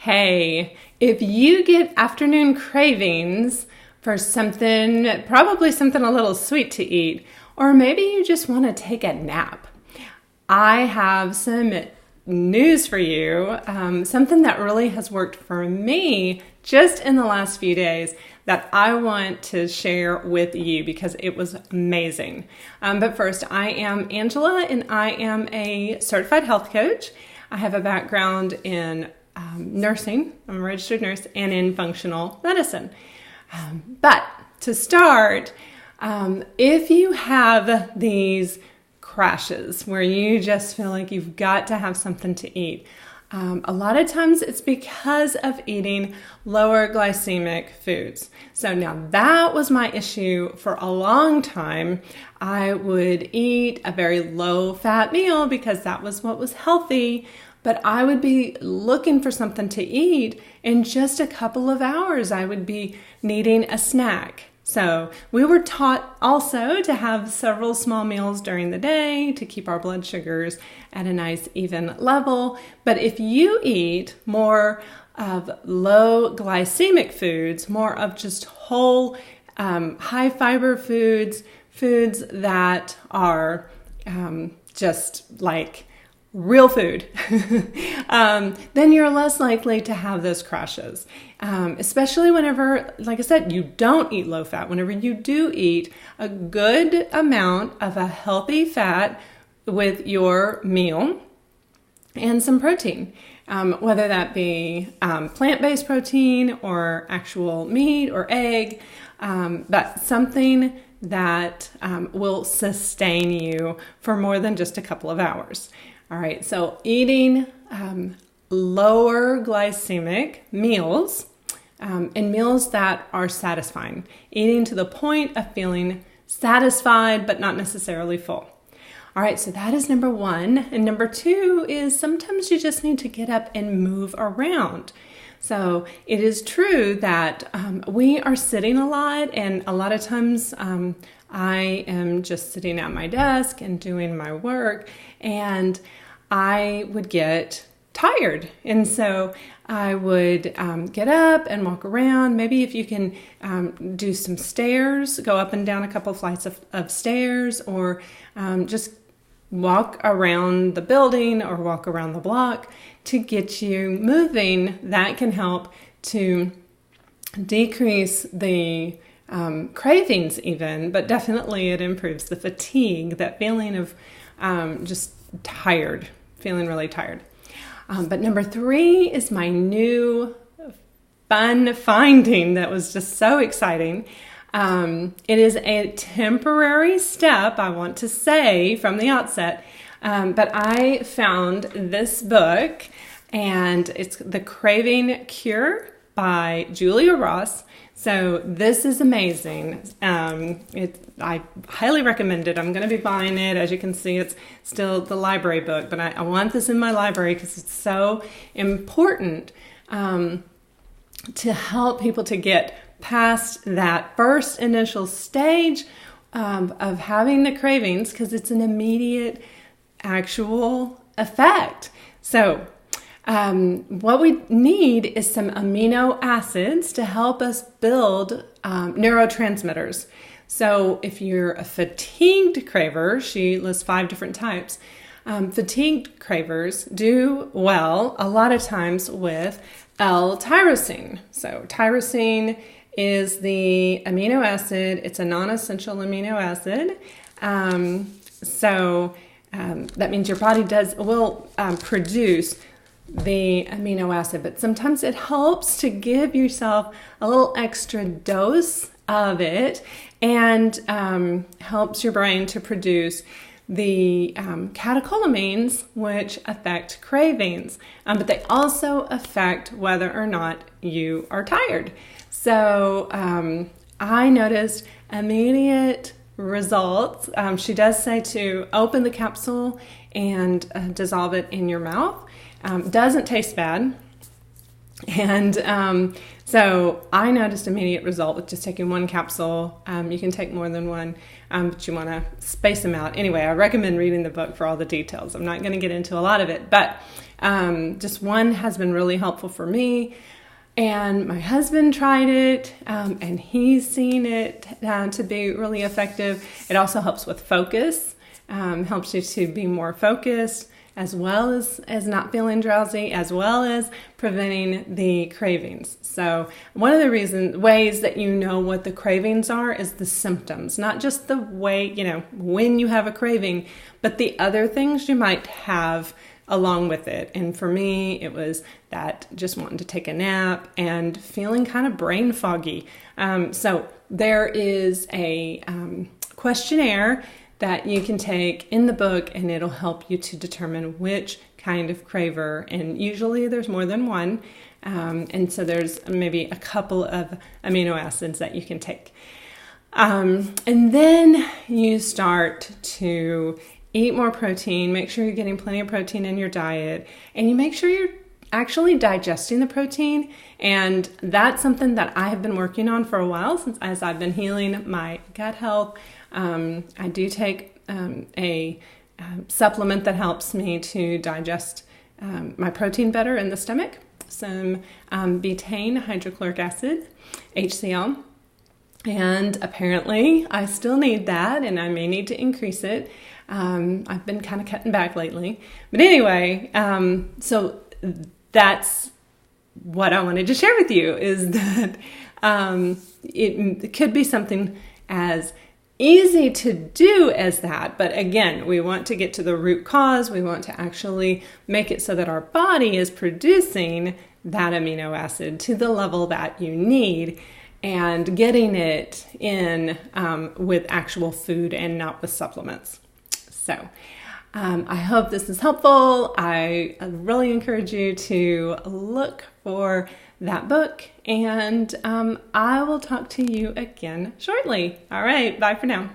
Hey, if you get afternoon cravings for something, probably something a little sweet to eat, or maybe you just want to take a nap, I have some news for you, something that really has worked for me just in the last few days that I want to share with you because it was amazing. But first, I am Angela and I am a certified health coach. I have a background in nursing, I'm a registered nurse, and in functional medicine. But to start, if you have these crashes where you just feel like you've got to have something to eat, a lot of times it's because of eating lower glycemic foods. So now that was my issue for a long time. I would eat a very low fat meal because that was what was healthy, but I would be looking for something to eat in just a couple of hours. I would be needing a snack. So we were taught also to have several small meals during the day to keep our blood sugars at a nice even level. But if you eat more of low glycemic foods, more of just whole high fiber foods that are just like real food, then you're less likely to have those crashes. Especially whenever, like I said, you don't eat low fat. Whenever you do eat a good amount of a healthy fat with your meal and some protein, whether that be plant-based protein or actual meat or egg, but something that will sustain you for more than just a couple of hours. All right, so eating lower glycemic meals and meals that are satisfying, eating to the point of feeling satisfied but not necessarily full. All right, so that is number one. And number two is sometimes you just need to get up and move around. So it is true that we are sitting a lot, and a lot of times I am just sitting at my desk and doing my work, and I would get tired. And so I would get up and walk around. Maybe if you can do some stairs, go up and down a couple flights of stairs, or just walk around the building or walk around the block to get you moving. That can help to decrease the cravings even, but definitely it improves the fatigue, that feeling of just tired, feeling really tired. But number three is my new fun finding that was just so exciting. It is a temporary step, I want to say from the outset, but I found this book, and it's The Craving Cure by Julia Ross. So this is amazing. I highly recommend it. I'm going to be buying it. As you can see, it's still the library book, but I want this in my library because it's so important to help people to get past that first initial stage of having the cravings, because it's an immediate actual effect. So what we need is some amino acids to help us build neurotransmitters. So if you're a fatigued craver, she lists 5 different types. Fatigued cravers do well a lot of times with L-tyrosine. So tyrosine is the amino acid. It's a non-essential amino acid. That means your body will produce the amino acid, but sometimes it helps to give yourself a little extra dose of it, and helps your brain to produce the catecholamines, which affect cravings, but they also affect whether or not you are tired. So I noticed immediate results. She does say to open the capsule and dissolve it in your mouth. Doesn't taste bad. And so I noticed immediate result with just taking one capsule. You can take more than one, but you want to space them out. Anyway, I recommend reading the book for all the details. I'm not going to get into a lot of it, but just one has been really helpful for me. And my husband tried it, and he's seen it to be really effective. It also helps with focus, helps you to be more focused, as well as not feeling drowsy, as well as preventing the cravings. So one of the ways that you know what the cravings are is the symptoms, not just the way, when you have a craving, but the other things you might have along with it. And for me, it was that just wanting to take a nap and feeling kind of brain foggy. So there is a questionnaire that you can take in the book, and it'll help you to determine which kind of craver. And usually there's more than one. And so there's maybe a couple of amino acids that you can take. And then you start to eat more protein, make sure you're getting plenty of protein in your diet, and you make sure you're actually digesting the protein. And that's something that I have been working on for a while as I've been healing my gut health. I do take a supplement that helps me to digest my protein better in the stomach, some betaine hydrochloric acid, HCl. And apparently I still need that, and I may need to increase it. I've been kind of cutting back lately. But anyway, so that's what I wanted to share with you, is that it could be something as easy to do as that. But again, we want to get to the root cause. We want to actually make it so that our body is producing that amino acid to the level that you need, and getting it in with actual food and not with supplements. So I hope this is helpful. I really encourage you to look for that book, and I will talk to you again shortly. All right, bye for now.